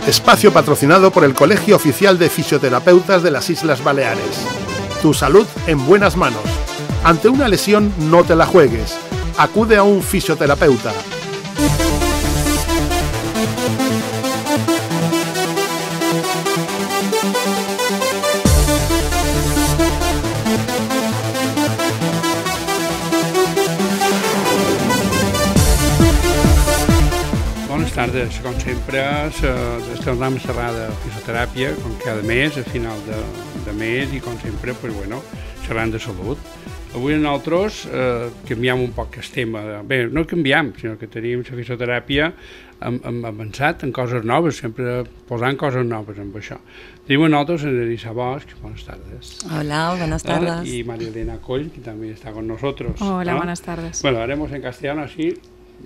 Espacio patrocinado por el Colegio Oficial de Fisioterapeutas de las Islas Baleares. Tu salud en buenas manos. Ante una lesión, no te la juegues. Acude a un fisioterapeuta. Bones tardes, com sempre, estem a xerrar de fisioteràpia, com cada mes, a final de mes, i com sempre, pues, bueno, xerrant de salut. Avui nosaltres canviem un poc el tema. Bé, no canviem, sinó que tenim la fisioteràpia hem avançat en coses noves, sempre posant coses noves amb això. Tenim a nosaltres en Elisa Bosch, buenas tardes. Hola, buenas tardes. Y María Elena Coll, que también está con nosotros. Hola, buenas tardes. Bueno, haremos en castellano así.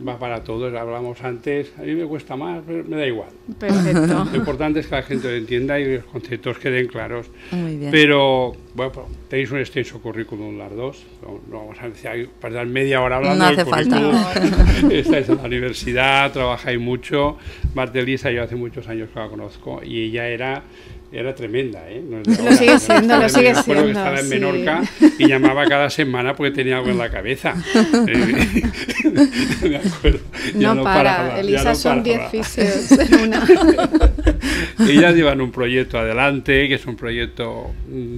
Va para todos, hablamos antes, a mí me cuesta más, pero me da igual. Perfecto. Lo importante es que la gente lo entienda y los conceptos queden claros. Muy bien. Pero, bueno, tenéis un extenso currículum las dos, no vamos a decir, pasar media hora hablando no del hace currículum. falta. Estáis en la universidad, trabajáis mucho. Marta Elisa, yo hace muchos años que la conozco, y ella era tremenda, ¿eh? No es de ahora. Lo sigue siendo, lo sigue Me acuerdo que siendo. estaba en Sí. Menorca y llamaba cada semana porque tenía algo en la cabeza. Me acuerdo. Ya No para, hablar, Elisa ya no son para 10 hablar. fisios en una. Ellas llevan un proyecto adelante, que es un proyecto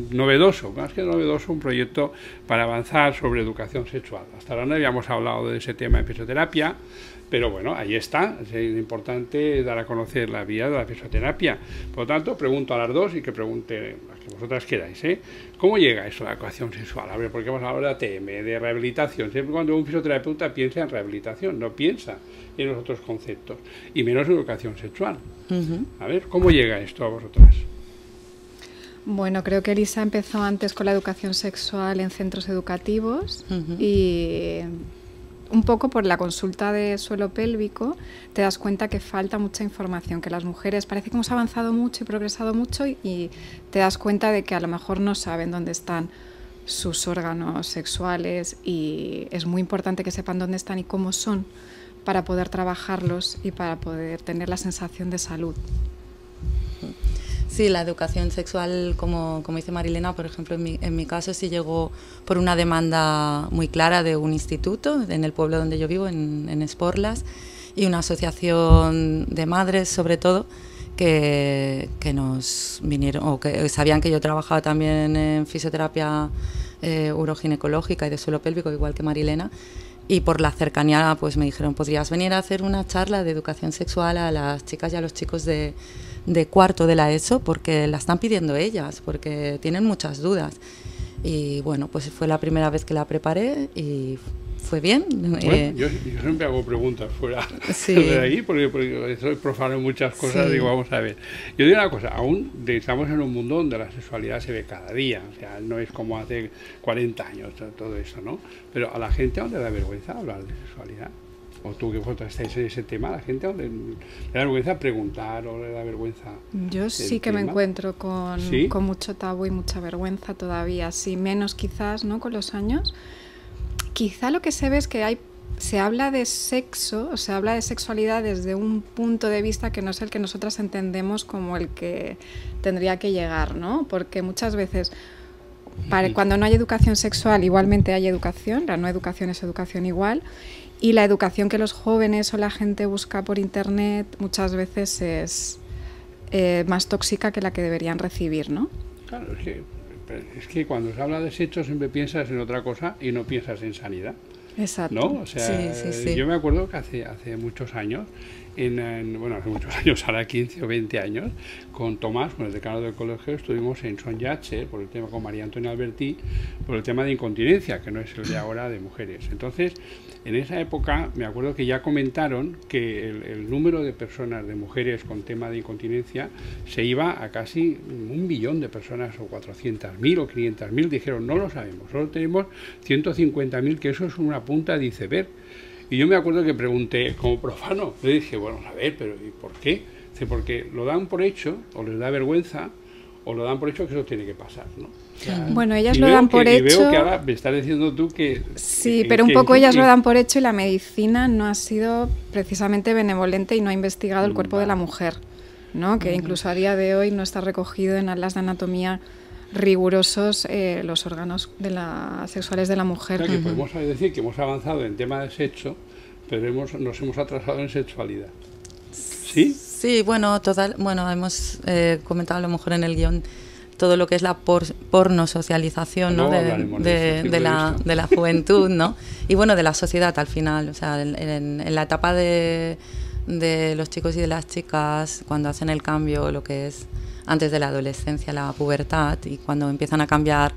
novedoso, más que novedoso, un proyecto para avanzar sobre educación sexual. Hasta ahora no habíamos hablado de ese tema en fisioterapia, pero bueno, ahí está. Es importante dar a conocer la vía de la fisioterapia. Por lo tanto, pregunto a las dos y que pregunte a que vosotras queráis, ¿eh? ¿Cómo llega eso a la educación sexual? A ver, porque hemos hablado de ATM, de rehabilitación. Siempre cuando un fisioterapeuta piensa en rehabilitación, no piensa en los otros conceptos, y menos en educación sexual. A ver, ¿cómo llega esto a vosotras? Bueno, creo que Elisa empezó antes con la educación sexual en centros educativos y un poco por la consulta de suelo pélvico te das cuenta que falta mucha información, que las mujeres parece que hemos avanzado mucho y progresado mucho y te das cuenta de que a lo mejor no saben dónde están sus órganos sexuales y es muy importante que sepan dónde están y cómo son para poder trabajarlos y para poder tener la sensación de salud. Sí, la educación sexual, como dice Marilena, por ejemplo, en mi caso sí llegó por una demanda muy clara de un instituto en el pueblo donde yo vivo, en Esporlas, y una asociación de madres, sobre todo, que nos vinieron, o que sabían que yo trabajaba también en fisioterapia uroginecológica y de suelo pélvico, igual que Marilena, y por la cercanía pues me dijeron, ¿podrías venir a hacer una charla de educación sexual a las chicas y a los chicos de cuarto de la ESO? Porque la están pidiendo ellas, porque tienen muchas dudas. Y bueno, pues fue la primera vez que la preparé y fue bien. Bueno, yo siempre hago preguntas fuera Sí. de ahí, porque soy profano en muchas cosas, Sí. digo, vamos a ver. Yo digo una cosa, aún estamos en un mundo donde la sexualidad se ve cada día, o sea, no es como hace 40 años todo eso, ¿no? Pero a la gente aún le da vergüenza hablar de sexualidad. O tú que vosotros estáis en ese tema, a la gente aún le da vergüenza preguntar o le da vergüenza. Yo sí que me encuentro con mucho tabú y mucha vergüenza todavía, sí, menos quizás, ¿no?, con los años. Quizá lo que se ve es que se habla de sexo, o se habla de sexualidad desde un punto de vista que no es el que nosotras entendemos como el que tendría que llegar, ¿no? Porque muchas veces, cuando no hay educación sexual, igualmente hay educación, la no educación es educación igual, y la educación que los jóvenes o la gente busca por internet muchas veces es más tóxica que la que deberían recibir, ¿no? Claro, es que cuando se habla de sexo siempre piensas en otra cosa y no piensas en sanidad. Exacto. ¿No? O sea, sí. Yo me acuerdo que hace muchos años, bueno, hace muchos años, ahora 15 o 20 años, con Tomás, con el decano del colegio, estuvimos en Son Yatze, por el tema con María Antonia Albertí, por el tema de incontinencia, que no es el de ahora de mujeres. Entonces, en esa época, me acuerdo que ya comentaron que el número de personas, de mujeres con tema de incontinencia, se iba a casi 1 millón de personas, o 400.000 o 500.000, dijeron, no lo sabemos, solo tenemos 150.000, que eso es una punta de iceberg. Y yo me acuerdo que pregunté, como profano, le dije, bueno, a ver, pero ¿y por qué? Dice, porque lo dan por hecho, o les da vergüenza, o lo dan por hecho que eso tiene que pasar, ¿no? O sea, bueno, ellas lo dan por hecho. Y veo que ahora me estás diciendo tú que... Sí, pero un poco ellas lo dan por hecho y la medicina no ha sido precisamente benevolente y no ha investigado el cuerpo de la mujer. ¿no? Que incluso a día de hoy no está recogido en atlas de anatomía rigurosos los órganos sexuales de la mujer. O sea, que podemos decir que hemos avanzado en tema de sexo, pero nos hemos atrasado en sexualidad. ¿Sí? Sí, bueno, hemos comentado a lo mejor en el guión todo lo que es la pornosocialización, ¿no? de la juventud, ¿no? Y bueno, de la sociedad al final, o sea, en la etapa de los chicos y de las chicas, cuando hacen el cambio, lo que es antes de la adolescencia, la pubertad, y cuando empiezan a cambiar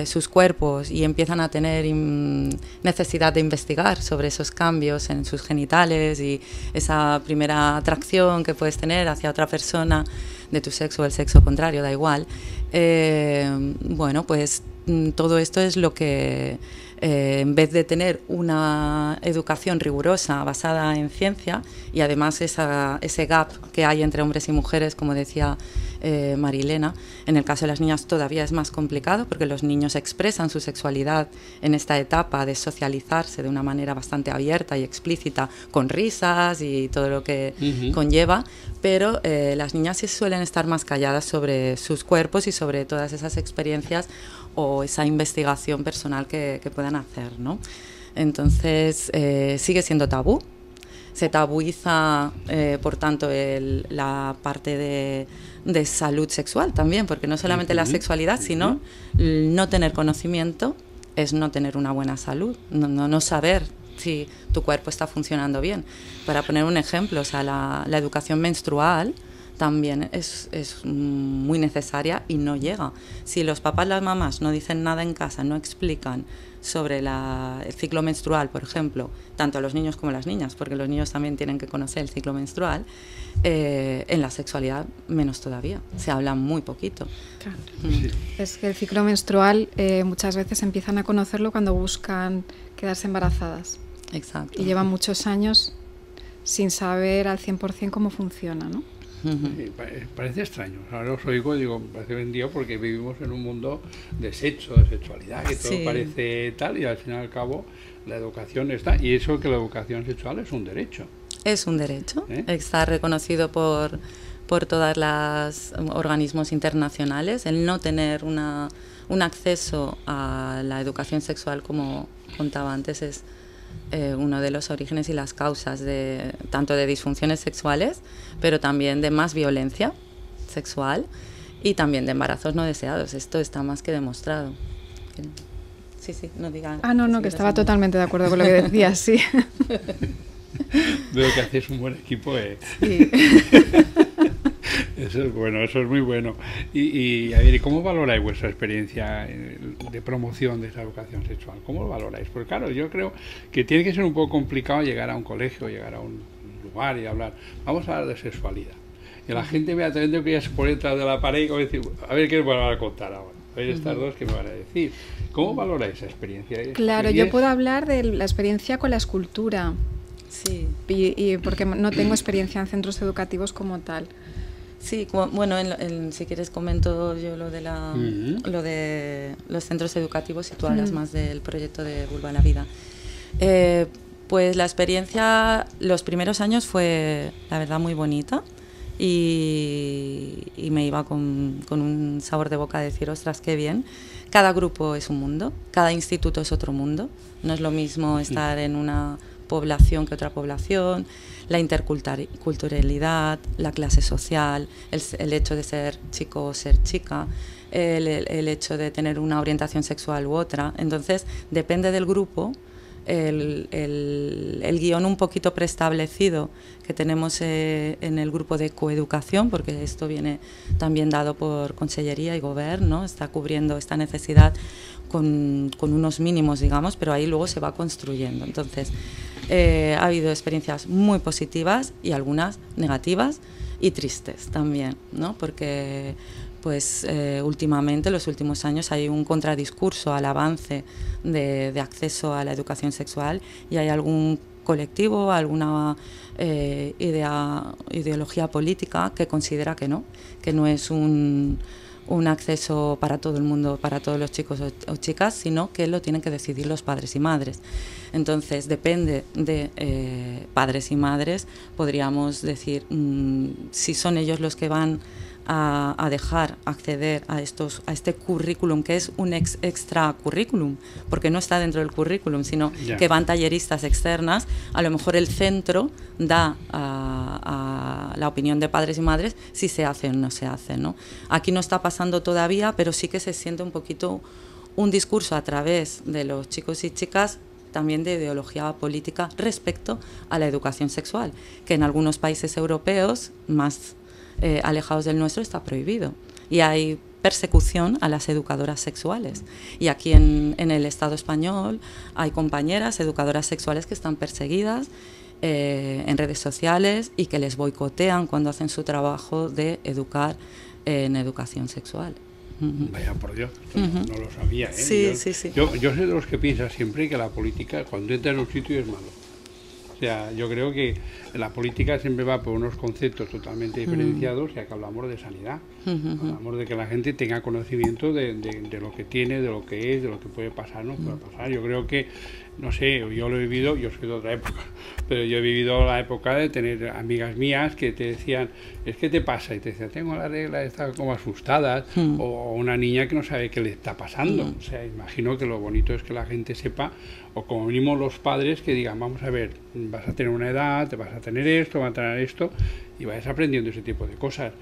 sus cuerpos y empiezan a tener necesidad de investigar sobre esos cambios en sus genitales y esa primera atracción que puedes tener hacia otra persona de tu sexo o el sexo contrario, da igual. Bueno, pues todo esto es lo que, en vez de tener una educación rigurosa basada en ciencia y además ese gap que hay entre hombres y mujeres, como decía Marilena, en el caso de las niñas todavía es más complicado porque los niños expresan su sexualidad en esta etapa de socializarse de una manera bastante abierta y explícita, con risas y todo lo que conlleva, pero las niñas sí suelen estar más calladas sobre sus cuerpos y sobre todas esas experiencias o esa investigación personal que puedan hacer, ¿no? Entonces sigue siendo tabú. Se tabuiza, por tanto, la parte de salud sexual también, porque no solamente la sexualidad, sino no tener conocimiento es no tener una buena salud, no saber si tu cuerpo está funcionando bien. Para poner un ejemplo, o sea, la educación menstrual también es muy necesaria y no llega. Si los papás, las mamás no dicen nada en casa, no explican sobre el ciclo menstrual, por ejemplo, tanto a los niños como a las niñas, porque los niños también tienen que conocer el ciclo menstrual, en la sexualidad menos todavía, se habla muy poquito. Claro. Es que el ciclo menstrual muchas veces empiezan a conocerlo cuando buscan quedarse embarazadas. Exacto. Y llevan muchos años sin saber al 100% cómo funciona, ¿no? Parece extraño, ahora os oigo y digo, parece vendido porque vivimos en un mundo de sexo, de sexualidad, que todo parece tal y al fin y al cabo la educación está, y eso que la educación sexual es un derecho. Es un derecho, está reconocido por todos los organismos internacionales. El no tener un acceso a la educación sexual, como contaba antes, es uno de los orígenes y las causas tanto de disfunciones sexuales, pero también de más violencia sexual y también de embarazos no deseados. Esto está más que demostrado. Sí, no digan. No, que estaba totalmente de acuerdo con lo que decías, sí. Veo que hacéis un buen equipo. Sí. Eso es bueno, eso es muy bueno. Y a ver, ¿y cómo valoráis vuestra experiencia de promoción de esa educación sexual? ¿Cómo lo valoráis? Porque claro, yo creo que tiene que ser un poco complicado llegar a un colegio, llegar a un lugar y hablar. Vamos a hablar de sexualidad. Y la gente me atendió que ya se pone detrás de la pared y decir, a ver qué me van a contar ahora. A ver estas dos que me van a decir. ¿Cómo valoráis esa experiencia? Claro, yo puedo hablar de la experiencia con la escultura. Sí. Y porque no tengo experiencia en centros educativos como tal. Sí, bueno, si quieres comento yo lo de los centros educativos y tú hablas más del proyecto de Vulva a la Vida. Pues la experiencia, los primeros años fue, la verdad, muy bonita y me iba con un sabor de boca a decir, ostras, qué bien. Cada grupo es un mundo, cada instituto es otro mundo. No es lo mismo estar en una población que otra población, la interculturalidad, la clase social, el hecho de ser chico o ser chica, el hecho de tener una orientación sexual u otra. Entonces, depende del grupo, el guión un poquito preestablecido que tenemos en el grupo de coeducación, porque esto viene también dado por Consellería y Govern, ¿no? Está cubriendo esta necesidad con unos mínimos, digamos, pero ahí luego se va construyendo. Entonces, ha habido experiencias muy positivas y algunas negativas y tristes también, ¿no? Porque pues últimamente, en los últimos años, hay un contradiscurso al avance de acceso a la educación sexual y hay algún colectivo, alguna ideología política que considera que no es un un acceso para todo el mundo, para todos los chicos o chicas, sino que lo tienen que decidir los padres y madres. Entonces, depende de padres y madres, podríamos decir, si son ellos los que van a dejar acceder a este currículum, que es un extra currículum, porque no está dentro del currículum, sino que van talleristas externas. A lo mejor el centro da a la opinión de padres y madres si se hace o no se hace, ¿no? Aquí no está pasando todavía, pero sí que se siente un poquito un discurso a través de los chicos y chicas también de ideología política respecto a la educación sexual, que en algunos países europeos más alejados del nuestro está prohibido, y hay persecución a las educadoras sexuales, y aquí en el Estado español hay compañeras educadoras sexuales que están perseguidas en redes sociales y que les boicotean cuando hacen su trabajo de educar en educación sexual. Vaya, por Dios, no lo sabía, ¿eh? Sí. Yo soy de los que piensa siempre que la política, cuando entra en un sitio, es malo. O sea, yo creo que la política siempre va por unos conceptos totalmente diferenciados, ya que hablamos de sanidad. Hablamos de que la gente tenga conocimiento de lo que tiene, de lo que es, de lo que puede pasar, no puede pasar. Yo creo que, no sé, yo lo he vivido, yo soy de otra época, pero yo he vivido la época de tener amigas mías que te decían, es que te pasa, y te decían, tengo la regla, están como asustadas, o una niña que no sabe qué le está pasando. O sea, imagino que lo bonito es que la gente sepa, o como mínimo los padres que digan, vamos a ver, vas a tener una edad, te vas a tener esto, vas a tener esto, y vayas aprendiendo ese tipo de cosas.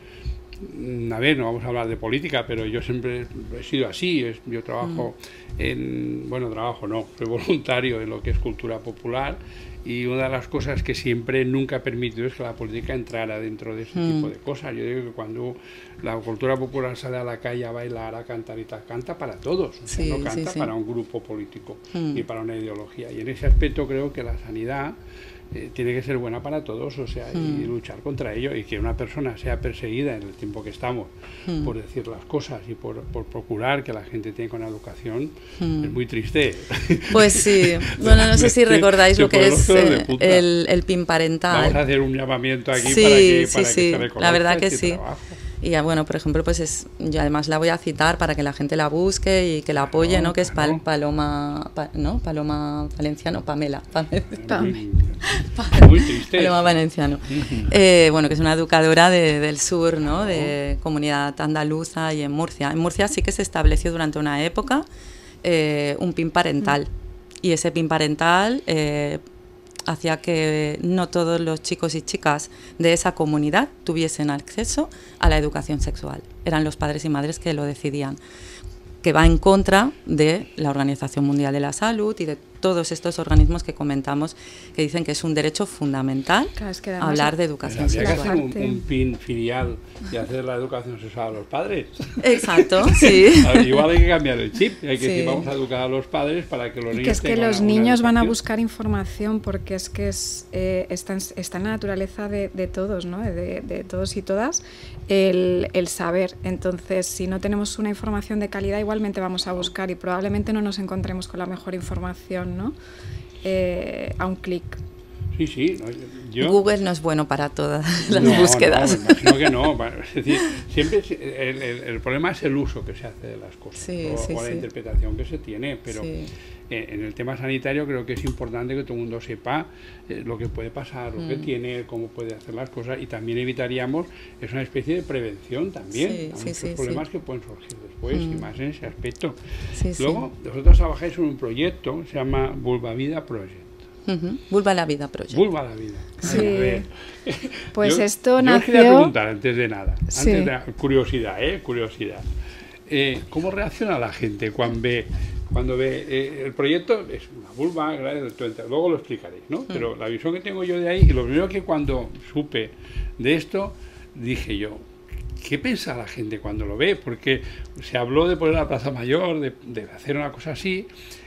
A ver, no vamos a hablar de política, pero yo siempre he sido así. Yo trabajo soy voluntario en lo que es cultura popular, y una de las cosas que siempre nunca he permitido es que la política entrara dentro de ese tipo de cosas. Yo digo que cuando la cultura popular sale a la calle a bailar, a cantar y tal, canta para todos, o sea, no canta para un grupo político ni para una ideología, y en ese aspecto creo que la sanidad tiene que ser buena para todos, o sea, y luchar contra ello, y que una persona sea perseguida en el tiempo que estamos por decir las cosas y por procurar que la gente tenga una educación, es muy triste. Pues sí, bueno, no sé si recordáis lo que es el PIN parental. Vamos a hacer un llamamiento aquí para que se reconozca la verdad que este sí. trabajo. Y bueno, por ejemplo, pues yo además la voy a citar para que la gente la busque y que la apoye, ¿no? Que es Paloma Valenciano, Pamela. Muy triste. Paloma Valenciano. Bueno, que es una educadora del sur, ¿no? De comunidad andaluza, y en Murcia. En Murcia sí que se estableció durante una época un PIN parental. Y ese PIN parental hacía que no todos los chicos y chicas de esa comunidad tuviesen acceso a la educación sexual. Eran los padres y madres que lo decidían, que va en contra de la Organización Mundial de la Salud y de todos estos organismos que comentamos, que dicen que es un derecho fundamental hablar de educación sexual. Habría que hacer un PIN filial y hacer la educación sexual a los padres. Exacto, sí. Igual hay que cambiar el chip, hay que decir, vamos a educar a los padres para que los niños tengan los niños van a buscar información, porque es que está en la naturaleza de todos, ¿no? De todos y todas, el saber. Entonces, si no tenemos una información de calidad, igualmente vamos a buscar, y probablemente no nos encontremos con la mejor información, ¿no? A un clic. Sí. Google no es bueno para todas las búsquedas. No, me imagino que no. Es decir, siempre el problema es el uso que se hace de las cosas, o la interpretación que se tiene, pero en el tema sanitario creo que es importante que todo el mundo sepa lo que puede pasar, lo que tiene, cómo puede hacer las cosas, y también evitaríamos, es una especie de prevención también a muchos problemas que pueden surgir después, y más en ese aspecto. Luego, vosotros trabajáis en un proyecto que se llama Vulva Vida Project. Vulva la Vida Project. Vulva la Vida. Sí. Pues esto nació... Yo os quería preguntar antes de nada, curiosidad. ¿Cómo reacciona la gente cuando ve el proyecto? Es una vulva, luego lo explicaréis, ¿no? Pero la visión que tengo yo de ahí, y lo primero que cuando supe de esto, dije yo, ¿qué piensa la gente cuando lo ve? Porque se habló de poner la Plaza Mayor, de hacer una cosa así,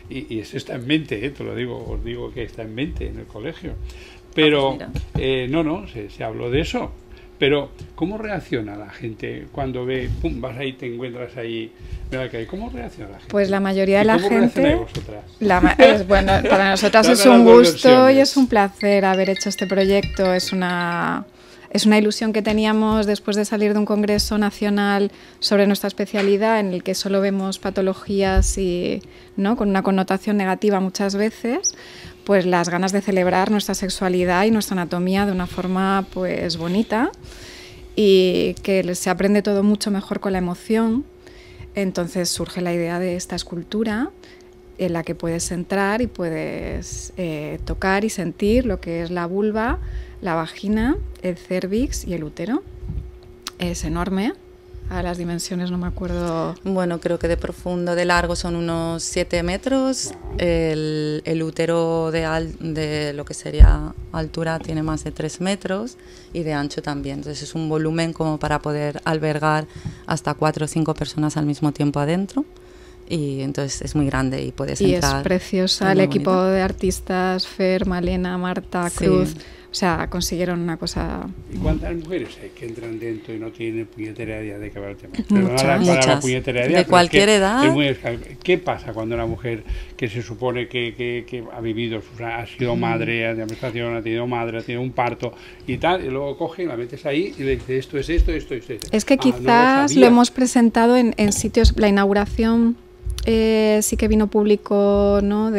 y eso está en mente, te lo digo, os digo que está en mente en el colegio. Pero se habló de eso. Pero ¿cómo reacciona la gente cuando ve, pum, vas ahí, te encuentras ahí, ¿cómo reacciona la gente? Pues la mayoría de la gente... ¿Cómo reaccionáis vosotras? Bueno, para nosotras es un gusto y es un placer haber hecho este proyecto. Es una ilusión que teníamos después de salir de un congreso nacional sobre nuestra especialidad, en el que solo vemos patologías y, ¿no?, con una connotación negativa muchas veces, pues las ganas de celebrar nuestra sexualidad y nuestra anatomía de una forma pues bonita, y que se aprende todo mucho mejor con la emoción. Entonces surge la idea de esta escultura en la que puedes entrar y puedes tocar y sentir lo que es la vulva, la vagina, el cérvix y el útero. Es enorme. A las dimensiones no me acuerdo. Bueno, creo que de profundo, de largo son unos 7 metros. El útero de lo que sería altura tiene más de 3 metros y de ancho también. Entonces es un volumen como para poder albergar hasta 4 o 5 personas al mismo tiempo adentro. Y entonces es muy grande y puedes entrar. Y es preciosa. El equipo de artistas, Fer, Malena, Marta, Cruz, o sea, consiguieron una cosa... ¿Y cuántas mujeres hay que entran dentro y no tienen puñetera idea de qué va el tema? Muchas. De cualquier edad. ¿Qué pasa cuando una mujer que se supone que ha vivido, ha sido madre de administración, ha tenido madre, ha tenido un parto y tal, y luego coge y la metes ahí y le dice esto es esto, esto es esto? Es que quizás lo hemos presentado en sitios, la inauguración... sí que vino público, ¿no?,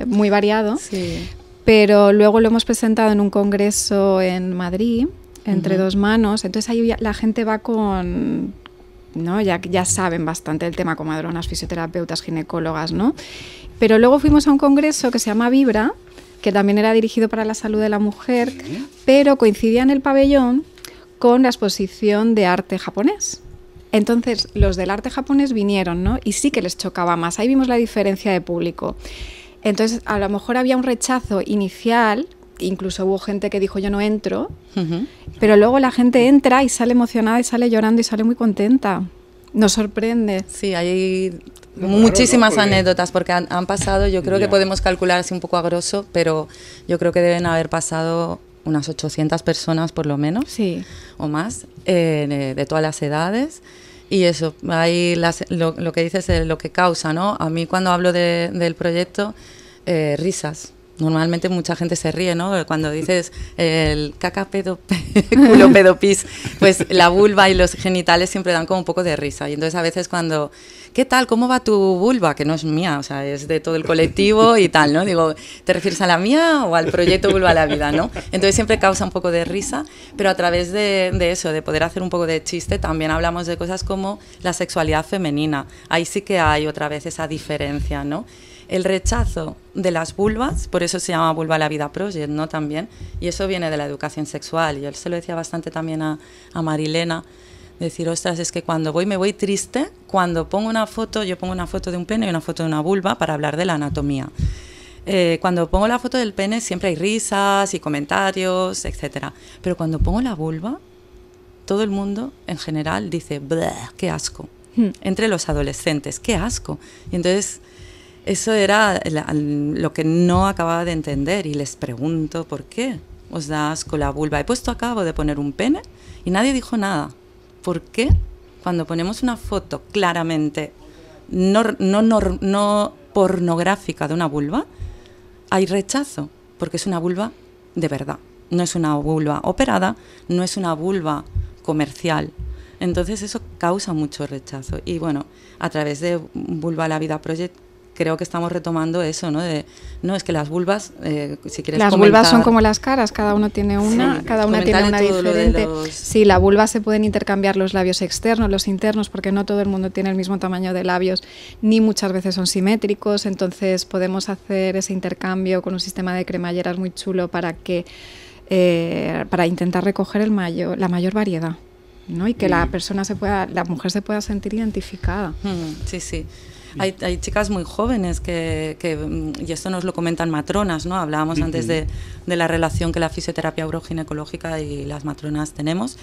muy variado, sí. Pero luego lo hemos presentado en un congreso en Madrid, entre dos manos, entonces ahí la gente va con, ¿no?, ya saben bastante del tema, comadronas, fisioterapeutas, ginecólogas, ¿no? Pero luego fuimos a un congreso que se llama Vibra, que también era dirigido para la salud de la mujer, pero coincidía en el pabellón con la exposición de arte japonés. Entonces, los del arte japonés vinieron, ¿no? Y sí que les chocaba más. Ahí vimos la diferencia de público. Entonces, a lo mejor había un rechazo inicial, incluso hubo gente que dijo yo no entro, pero luego la gente entra y sale emocionada y sale llorando y sale muy contenta. Nos sorprende. Sí, hay muchísimas anécdotas porque han pasado, yo creo que podemos calcular así un poco a grosso, pero yo creo que deben haber pasado unas 800 personas por lo menos, sí, o más, de todas las edades. Y eso, ahí lo que dices es lo que causa, ¿no? A mí cuando hablo del proyecto, risas. Normalmente mucha gente se ríe, ¿no? Cuando dices el caca, pedo, culo, pedo, pis, pues la vulva y los genitales siempre dan como un poco de risa. Y entonces a veces cuando, ¿qué tal? ¿Cómo va tu vulva? Que no es mía, o sea, es de todo el colectivo y tal, ¿no? Digo, ¿te refieres a la mía o al proyecto Vulva a la Vida, no? Entonces siempre causa un poco de risa, pero a través de eso, de poder hacer un poco de chiste, también hablamos de cosas como la sexualidad femenina. Ahí sí que hay otra vez esa diferencia, ¿no? El rechazo de las vulvas, por eso se llama Vulva a la Vida Project, ¿no? También, y eso viene de la educación sexual. Y él se lo decía bastante también a Marilena, decir, ostras, es que cuando me voy triste, cuando pongo una foto, yo pongo una foto de un pene y una foto de una vulva para hablar de la anatomía. Cuando pongo la foto del pene siempre hay risas y comentarios, etcétera. Pero cuando pongo la vulva, todo el mundo en general dice, qué asco. Entre los adolescentes, qué asco. Y entonces... eso era lo que no acababa de entender y les pregunto, ¿por qué os da asco la vulva? Acabo de poner un pene y nadie dijo nada. ¿Por qué cuando ponemos una foto claramente no pornográfica de una vulva hay rechazo? Porque es una vulva de verdad, no es una vulva operada, no es una vulva comercial. Entonces eso causa mucho rechazo. Y bueno, a través de Vulva a la Vida Project creo que estamos retomando eso, ¿no? No, es que las vulvas, si quieres las vulvas son como las caras, cada uno tiene una, sí, cada una tiene una diferente. Sí, la vulva se pueden intercambiar los labios externos, los internos, porque no todo el mundo tiene el mismo tamaño de labios, ni muchas veces son simétricos, entonces podemos hacer ese intercambio con un sistema de cremalleras muy chulo para intentar recoger la mayor variedad, ¿no? Y que la mujer se pueda sentir identificada. Sí, sí. Hay chicas muy jóvenes y esto nos lo comentan matronas, ¿no? Hablábamos antes de la relación que la fisioterapia uroginecológica y las matronas tenemos,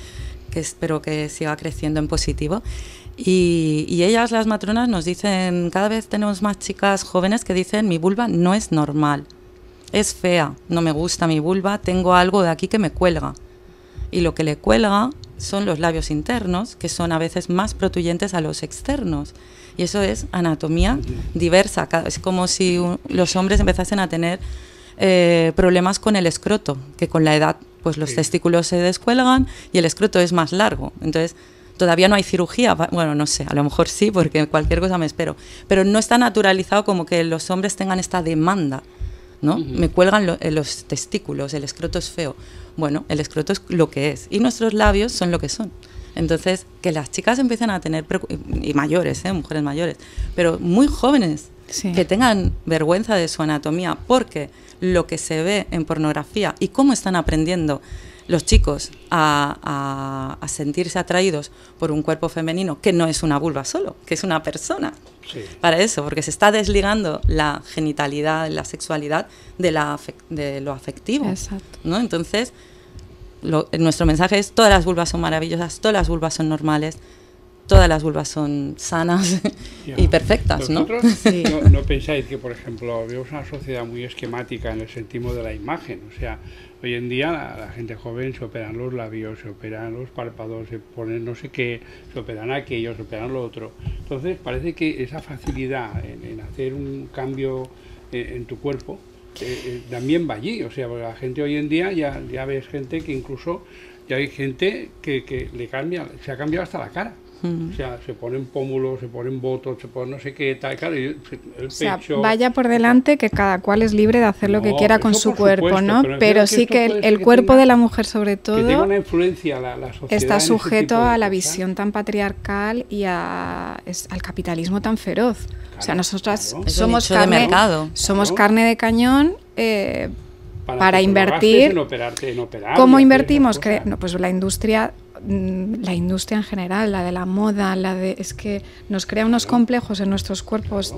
que espero que siga creciendo en positivo. Y ellas, las matronas, nos dicen, cada vez tenemos más chicas jóvenes que dicen, mi vulva no es normal, es fea, no me gusta mi vulva, tengo algo de aquí que me cuelga. Y lo que le cuelga son los labios internos, que son a veces más protuyentes a los externos. Y eso es anatomía diversa. Es como si los hombres empezasen a tener problemas con el escroto, que con la edad pues los testículos se descuelgan y el escroto es más largo. Entonces, todavía no hay cirugía, bueno, no sé, a lo mejor sí, porque cualquier cosa me espero, pero no está naturalizado como que los hombres tengan esta demanda, ¿no? Me cuelgan los testículos, el escroto es feo. Bueno, el escroto es lo que es y nuestros labios son lo que son. Entonces, que las chicas empiecen a tener, y mayores, mujeres mayores, pero muy jóvenes, que tengan vergüenza de su anatomía, porque lo que se ve en pornografía y cómo están aprendiendo los chicos a sentirse atraídos por un cuerpo femenino, que no es una vulva solo, que es una persona. Sí. Para eso, porque se está desligando la genitalidad, la sexualidad de lo afectivo. Exacto. ¿No? Entonces, nuestro mensaje es: todas las vulvas son maravillosas, todas las vulvas son normales, todas las vulvas son sanas y perfectas, ¿no? Sí. ¿No pensáis que, por ejemplo, vemos una sociedad muy esquemática en el sentido de la imagen? O sea, hoy en día la gente joven se operan los labios, se operan los párpados, se ponen no sé qué, se operan aquello, se operan lo otro. Entonces parece que esa facilidad en hacer un cambio en tu cuerpo también va allí. O sea, la gente hoy en día ya ves gente que incluso, ya hay gente que se ha cambiado hasta la cara. O sea, se ponen pómulos, se ponen botox, se ponen no sé qué tal, claro, el pecho... Vaya por delante que cada cual es libre de hacer lo que quiera con su cuerpo, ¿no? Pero sí que el cuerpo de la mujer, sobre todo, que tenga una influencia la sociedad, está sujeto a la visión tan patriarcal y al capitalismo tan feroz. Claro, o sea, nosotras somos carne de cañón para invertir. En operar, ¿Cómo invertimos? Pues la industria en general, la de la moda, es que nos crea unos complejos en nuestros cuerpos,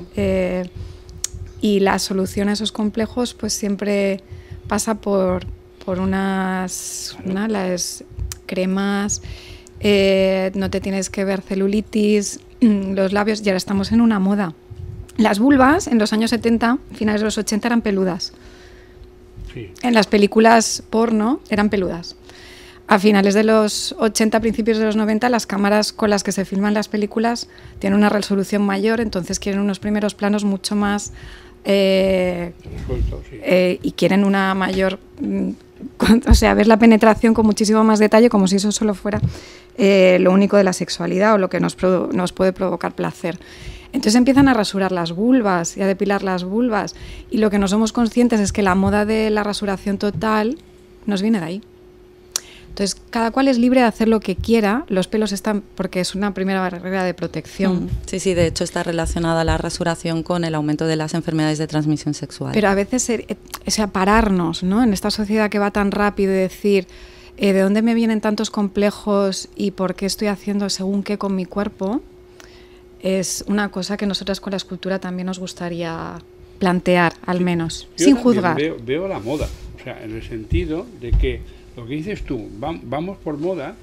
y la solución a esos complejos pues siempre pasa por unas cremas, no te tienes que ver celulitis, los labios, y ahora estamos en una moda. Las vulvas en los años 70, finales de los 80 eran peludas. Sí. En las películas porno eran peludas. A finales de los 80, principios de los 90, las cámaras con las que se filman las películas tienen una resolución mayor, entonces quieren unos primeros planos mucho más... y quieren una mayor... o sea, ver la penetración con muchísimo más detalle, como si eso solo fuera lo único de la sexualidad o lo que nos puede provocar placer. Entonces empiezan a rasurar las vulvas y a depilar las vulvas, y lo que no somos conscientes es que la moda de la rasuración total nos viene de ahí. Entonces, cada cual es libre de hacer lo que quiera. Los pelos están porque es una primera barrera de protección. Sí, de hecho está relacionada la rasuración con el aumento de las enfermedades de transmisión sexual. Pero a veces, pararnos, ¿no? En esta sociedad que va tan rápido y decir, ¿de dónde me vienen tantos complejos y por qué estoy haciendo según qué con mi cuerpo? Es una cosa que nosotras con la escultura también nos gustaría plantear, al menos, sin juzgar. Veo la moda, o sea, en el sentido de que lo que dices tú, vamos por moda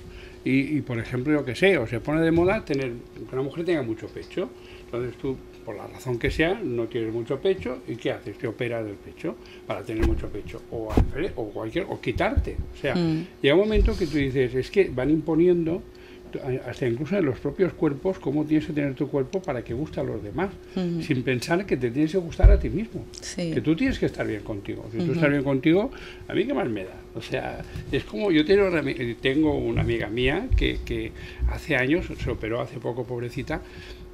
y por ejemplo, yo que sé, o se pone de moda que una mujer tenga mucho pecho. Entonces tú, por la razón que sea, no tienes mucho pecho, ¿y qué haces? Te operas del pecho para tener mucho pecho, o quitarte. O sea, llega un momento que tú dices, es que van imponiendo hasta incluso en los propios cuerpos cómo tienes que tener tu cuerpo para que guste a los demás, sin pensar que te tienes que gustar a ti mismo, que tú tienes que estar bien contigo. Si tú estás bien contigo, a mí qué más me da. O sea, es como yo tengo una amiga mía que hace años se operó, hace poco, pobrecita,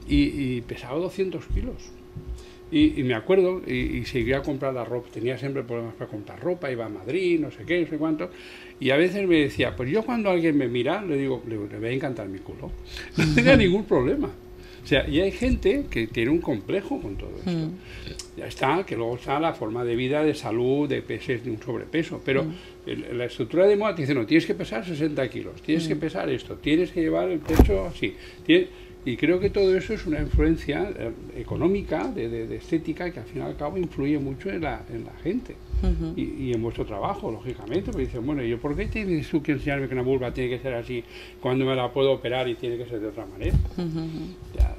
y pesaba 200 kilos. Y me acuerdo, y seguía a comprar la ropa, tenía siempre problemas para comprar ropa, iba a Madrid, no sé qué, no sé cuánto, y a veces me decía, pues yo cuando alguien me mira, le digo, le va a encantar mi culo, no tenía ningún problema. O sea, y hay gente que tiene un complejo con todo esto. Ya está, que luego está la forma de vida, de salud, de un sobrepeso, pero la estructura de moda te dice, no, tienes que pesar 60 kilos, tienes que pesar esto, tienes que llevar el pecho así, y creo que todo eso es una influencia económica, de estética, que al fin y al cabo influye mucho en la gente. Y en vuestro trabajo, lógicamente, porque dicen, bueno, ¿yo por qué tienes tú que enseñarme que una vulva tiene que ser así cuando me la puedo operar y tiene que ser de otra manera? Ya,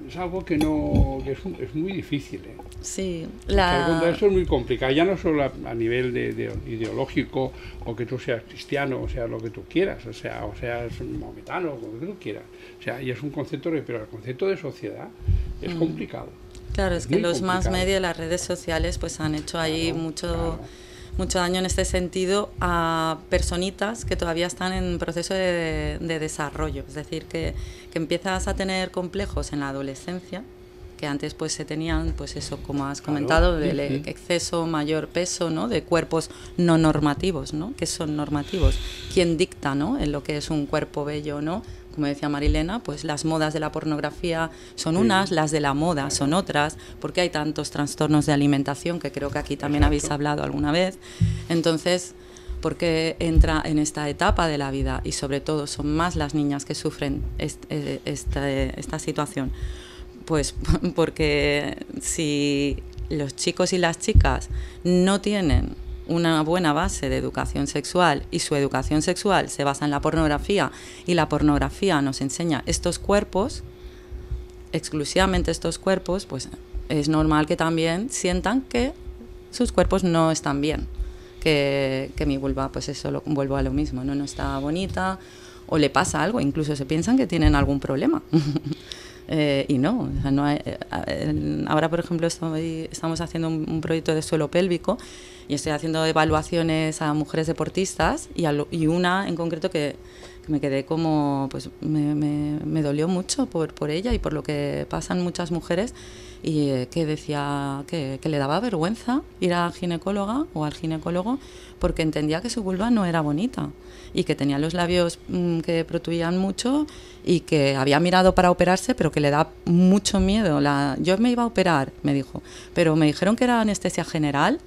es algo que es muy difícil. Sí, eso es muy complicado, ya no solo a nivel de ideológico, o que tú seas cristiano, o sea, lo que tú quieras, o sea es un maometano, lo que tú quieras. O sea, y es un concepto, pero el concepto de sociedad es complicado. Claro, es que los más medios, las redes sociales, pues han hecho ahí mucho daño en este sentido a personitas que todavía están en proceso de desarrollo. Es decir, que empiezas a tener complejos en la adolescencia, que antes pues se tenían, pues eso, como has comentado, del exceso, mayor peso, ¿no? De cuerpos no normativos, ¿no? ¿Qué son normativos? ¿Quién dicta, ¿no? En lo que es un cuerpo bello, ¿no? Como decía Marilena, pues las modas de la pornografía son unas, las de la moda son otras, porque hay tantos trastornos de alimentación, que creo que aquí también habéis hablado alguna vez. Entonces, ¿por qué entra en esta etapa de la vida? Y sobre todo son más las niñas que sufren esta situación. Pues porque si los chicos y las chicas no tienen una buena base de educación sexual y su educación sexual se basa en la pornografía y la pornografía nos enseña estos cuerpos, exclusivamente estos cuerpos, pues es normal que también sientan que sus cuerpos no están bien, que mi vulva, pues eso, vuelvo a lo mismo, no está bonita o le pasa algo, incluso se piensan que tienen algún problema. Y no, o sea, no hay, ahora por ejemplo estamos haciendo un proyecto de suelo pélvico y estoy haciendo evaluaciones a mujeres deportistas y una en concreto que me quedé como, pues me dolió mucho por ella y por lo que pasan muchas mujeres, y que decía que le daba vergüenza ir a la ginecóloga o al ginecólogo porque entendía que su vulva no era bonita y que tenía los labios que protuían mucho y que había mirado para operarse, pero que le da mucho miedo. Yo me iba a operar, me dijo, pero me dijeron que era anestesia general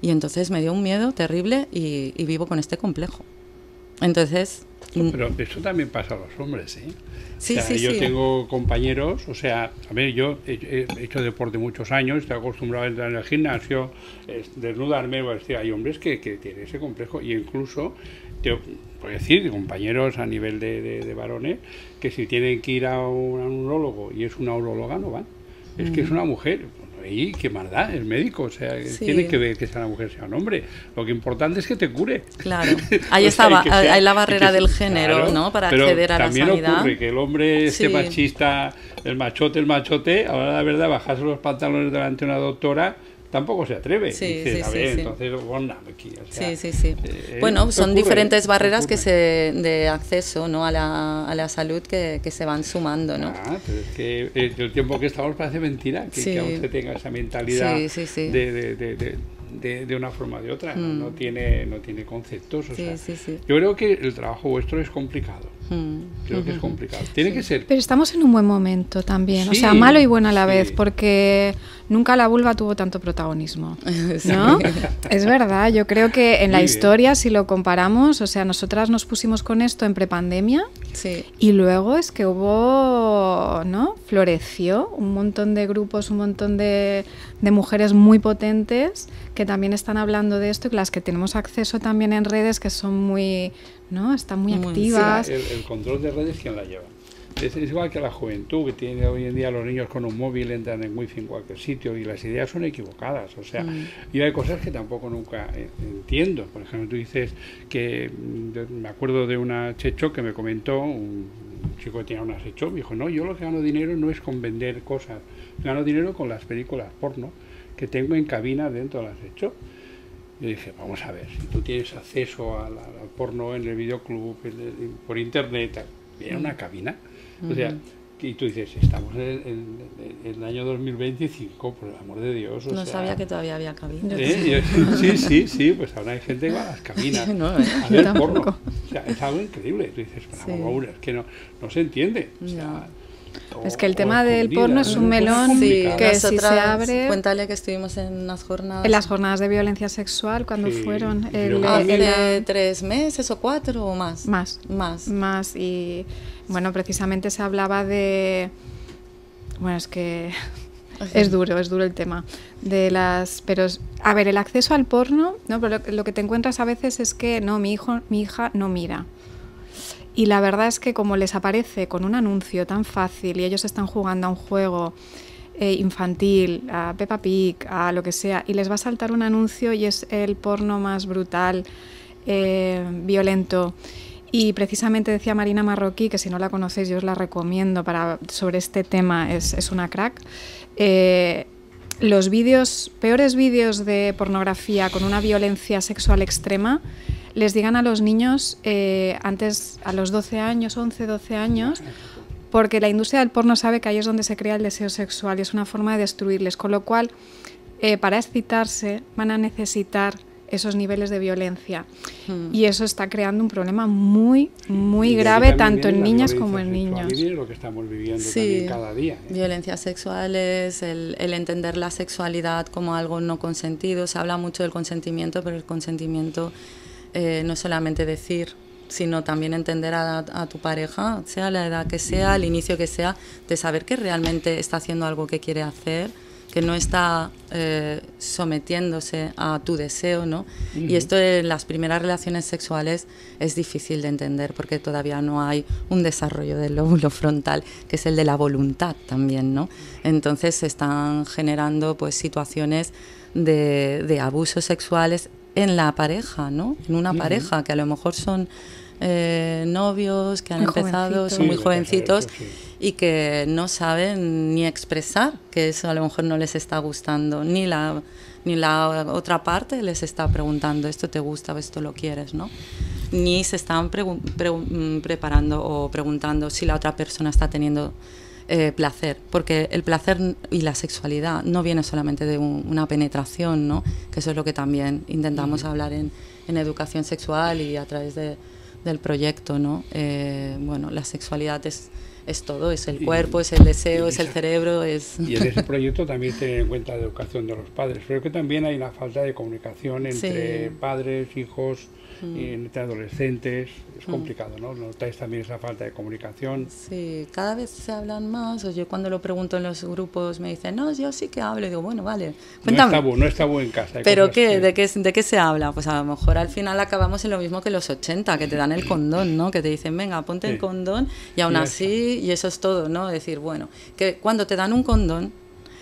y entonces me dio un miedo terrible y vivo con este complejo. Entonces... Pero eso también pasa a los hombres, ¿eh? Sí, o sea, yo sí. tengo compañeros, o sea, a ver, yo he hecho deporte muchos años, estoy acostumbrado a entrar en el gimnasio, desnudarme, pues, hay hombres que tienen ese complejo, y incluso, te puedo decir, compañeros a nivel de varones, que si tienen que ir a un urólogo y es una uróloga, no van. Es que es una mujer. Y qué maldad, es médico, o sea, sí. Tiene que ver que sea una mujer, sea un hombre. Lo que importante es que te cure. Claro, ahí estaba, hay la barrera del género, claro, ¿no? Para acceder a la sanidad. También ocurre que el hombre esté machista, el machote, ahora la verdad, bajarse los pantalones delante de una doctora, tampoco se atreve. Sí, dices, sí, entonces, bueno, aquí, o sea, sí. Bueno, son diferentes barreras de acceso, ¿no? a la salud que se van sumando, ¿no? Pero es que el tiempo que estamos parece mentira que aún se tenga esa mentalidad de una forma o de otra, no tiene conceptos. O sea, yo creo que el trabajo vuestro es complicado. Creo que es complicado. Tiene que ser. Pero estamos en un buen momento también, o sea, malo y bueno a la vez, porque nunca la vulva tuvo tanto protagonismo, ¿no? Es verdad, yo creo que en la historia, si lo comparamos, o sea, nosotras nos pusimos con esto en prepandemia y luego es que hubo, ¿no? Floreció un montón de grupos, un montón de mujeres muy potentes que también están hablando de esto y las que tenemos acceso también en redes que son muy, ¿no? Están muy activas. Sí, el control de redes, ¿quién la lleva? Es igual que la juventud, que tiene hoy en día los niños con un móvil, entran en wifi en cualquier sitio y las ideas son equivocadas, o sea, y hay cosas que tampoco nunca entiendo. Por ejemplo, tú dices que, me acuerdo de una Checho que me comentó, un chico que tenía una Checho, me dijo, no, yo lo que gano dinero no es con vender cosas, gano dinero con las películas porno que tengo en cabina dentro de las Checho. Yo dije, vamos a ver, si tú tienes acceso al porno en el videoclub, por internet, en una cabina, o sea, y tú dices, estamos en el año 2025, por el amor de Dios. No sabía que todavía había cabinas. Sí, pues ahora hay gente que va a las cabinas a ver porno. O sea, es algo increíble. Tú dices, es que no se entiende. O sea, es que el tema del porno es un melón que si se abre... Cuéntale que estuvimos en las jornadas... En las jornadas de violencia sexual, cuando fueron... Hace 3 meses o 4 o más. Más. Y bueno, precisamente se hablaba de... Bueno, es que es duro el tema. Pero, a ver, el acceso al porno, ¿no? Pero lo que te encuentras a veces es que no, mi hija no mira. Y la verdad es que como les aparece con un anuncio tan fácil y ellos están jugando a un juego infantil, a Peppa Pig, a lo que sea, y les va a saltar un anuncio y es el porno más brutal, violento. Y precisamente decía Marina Marroquí, que si no la conocéis yo os la recomiendo sobre este tema, es una crack. los peores vídeos de pornografía con una violencia sexual extrema les digan a los niños antes, a los 12 años, 11, 12 años, porque la industria del porno sabe que ahí es donde se crea el deseo sexual y es una forma de destruirles, con lo cual para excitarse van a necesitar esos niveles de violencia y eso está creando un problema muy, muy grave tanto en niñas como en niños. Y es lo que estamos viviendo también cada día. Violencias sexuales, el entender la sexualidad como algo no consentido. Se habla mucho del consentimiento, pero el consentimiento no es solamente decir, sino también entender a tu pareja, sea la edad que sea, el inicio que sea, de saber que realmente está haciendo algo que quiere hacer, que no está sometiéndose a tu deseo, ¿no? Y esto en las primeras relaciones sexuales es difícil de entender porque todavía no hay un desarrollo del lóbulo frontal, que es el de la voluntad también, ¿no? Entonces se están generando pues situaciones de abusos sexuales en la pareja, ¿no? En una pareja que a lo mejor son novios que han empezado, son muy jovencitos y que no saben ni expresar que eso a lo mejor no les está gustando, ni la otra parte les está preguntando esto te gusta o esto lo quieres, ¿no? Ni se están preparando o preguntando si la otra persona está teniendo placer, porque el placer y la sexualidad no viene solamente de una penetración, ¿no? Que eso es lo que también intentamos hablar en educación sexual y a través del proyecto, ¿no? Bueno, la sexualidad es todo, es el cuerpo, es el deseo, es el cerebro, es... Y en ese proyecto también tener en cuenta la educación de los padres. Creo que también hay una falta de comunicación entre padres, hijos, entre adolescentes. Es complicado, ¿no? ¿Notáis también esa falta de comunicación? Sí, cada vez se hablan más. O yo cuando lo pregunto en los grupos me dicen, no, yo sí que hablo. Y digo, bueno, vale, cuéntame. No es tabú en casa. ¿Pero qué? ¿De qué se habla? Pues a lo mejor al final acabamos en lo mismo que los 80, que te dan el condón, ¿no? Que te dicen, venga, ponte el condón y aún así, y eso es todo, ¿no? Decir, bueno, que cuando te dan un condón,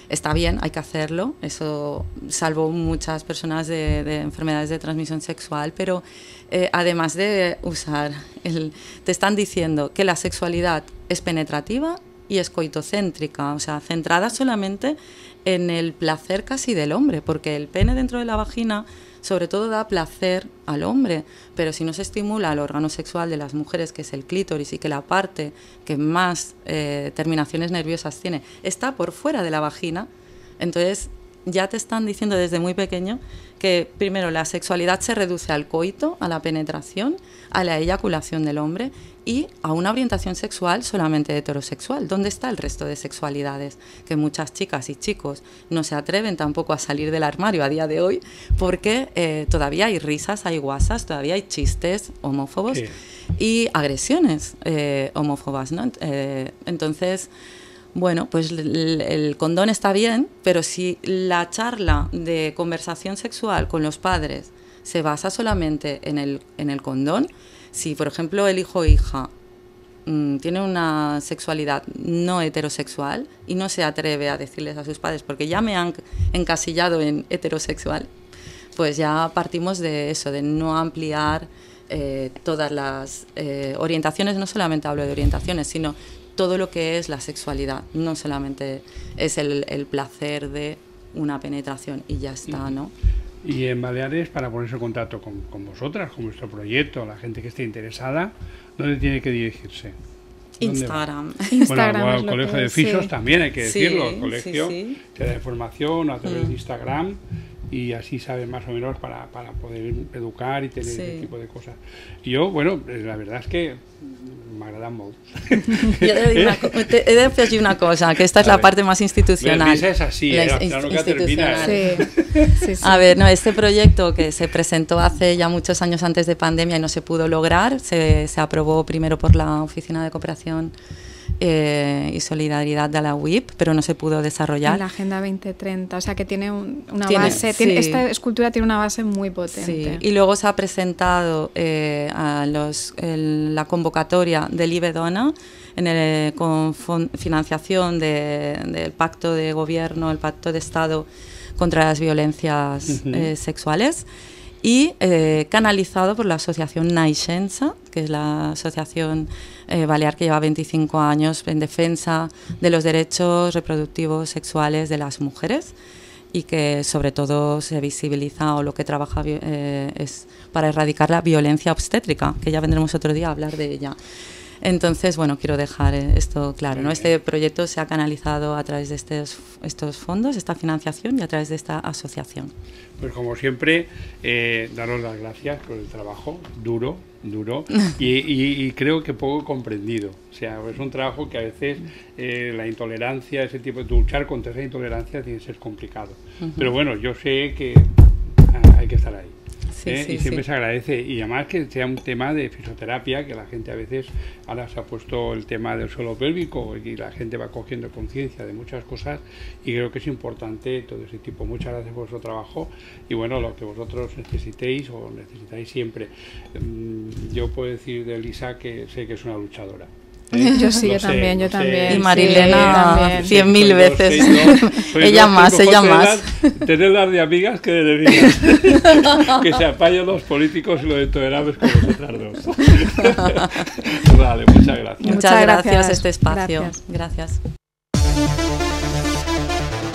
está bien, hay que hacerlo, eso salvo muchas personas de enfermedades de transmisión sexual, pero además de usar, te están diciendo que la sexualidad es penetrativa y es coitocéntrica, o sea, centrada solamente en el placer casi del hombre, porque el pene dentro de la vagina sobre todo da placer al hombre, pero si no se estimula el órgano sexual de las mujeres, que es el clítoris, y que la parte que más terminaciones nerviosas tiene está por fuera de la vagina, entonces ya te están diciendo desde muy pequeño que primero la sexualidad se reduce al coito, a la penetración, a la eyaculación del hombre y a una orientación sexual solamente heterosexual. ¿Dónde está el resto de sexualidades? Que muchas chicas y chicos no se atreven tampoco a salir del armario a día de hoy porque todavía hay risas, hay guasas, todavía hay chistes homófobos y agresiones homófobas, ¿no? Entonces, bueno, pues el condón está bien, pero si la charla de conversación sexual con los padres se basa solamente en el condón, si por ejemplo el hijo o hija tiene una sexualidad no heterosexual y no se atreve a decirles a sus padres porque ya me han encasillado en heterosexual, pues ya partimos de eso, de no ampliar todas las orientaciones. No solamente hablo de orientaciones, sino todo lo que es la sexualidad, no solamente es el placer de una penetración y ya está, ¿no? Y en Baleares, para ponerse en contacto con vosotras, con vuestro proyecto, la gente que esté interesada, ¿dónde tiene que dirigirse? Instagram. Bueno, el colegio de fisios también hay que decirlo, el colegio te da información a través de Instagram y así sabes más o menos para poder educar y tener ese tipo de cosas. Y yo, bueno, la verdad es que m'agrada molt. He de decir una cosa, que esta es la parte más institucional. La es así, claro que termina. Sí. A ver, no, este proyecto que se presentó hace ya muchos años antes de pandemia y no se pudo lograr, se aprobó primero por la Oficina de Cooperación y Solidaridad de la UIP, pero no se pudo desarrollar. En la Agenda 2030, o sea que tiene una base, esta escultura tiene una base muy potente. Sí. Y luego se ha presentado la convocatoria del IBEDONA con financiación del Pacto de Gobierno, el Pacto de Estado contra las Violencias Sexuales, y canalizado por la asociación Naixença, que es la asociación balear que lleva 25 años en defensa de los derechos reproductivos sexuales de las mujeres. y que sobre todo se visibiliza, o lo que trabaja es para erradicar la violencia obstétrica, que ya vendremos otro día a hablar de ella. Entonces, bueno, quiero dejar esto claro, ¿no? Este proyecto se ha canalizado a través de estos fondos, esta financiación, y a través de esta asociación. Pues como siempre, daros las gracias por el trabajo duro y creo que poco comprendido. O sea, es un trabajo que a veces la intolerancia, ese tipo de luchar contra esa intolerancia tiene que ser complicado. Pero bueno, yo sé que hay que estar ahí. Y siempre se agradece, y además que sea un tema de fisioterapia, que la gente a veces, ahora se ha puesto el tema del suelo pélvico y la gente va cogiendo conciencia de muchas cosas, y creo que es importante todo ese tipo. Muchas gracias por vuestro trabajo, y bueno, lo que vosotros necesitéis o necesitáis siempre. Yo puedo decir de Elisa que sé que es una luchadora. Yo sí, yo también. Y Marilena, 100.000 veces. Ella más. Tenerlas de amigas que de enemigas. Que se apañen los políticos y los intolerables con vosotras dos. Vale, muchas gracias. Muchas gracias a este espacio. Gracias.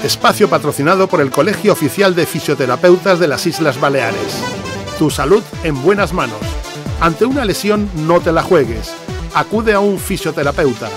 Espacio patrocinado por el Colegio Oficial de Fisioterapeutas de las Islas Baleares. Tu salud en buenas manos. Ante una lesión, no te la juegues. Acude a un fisioterapeuta.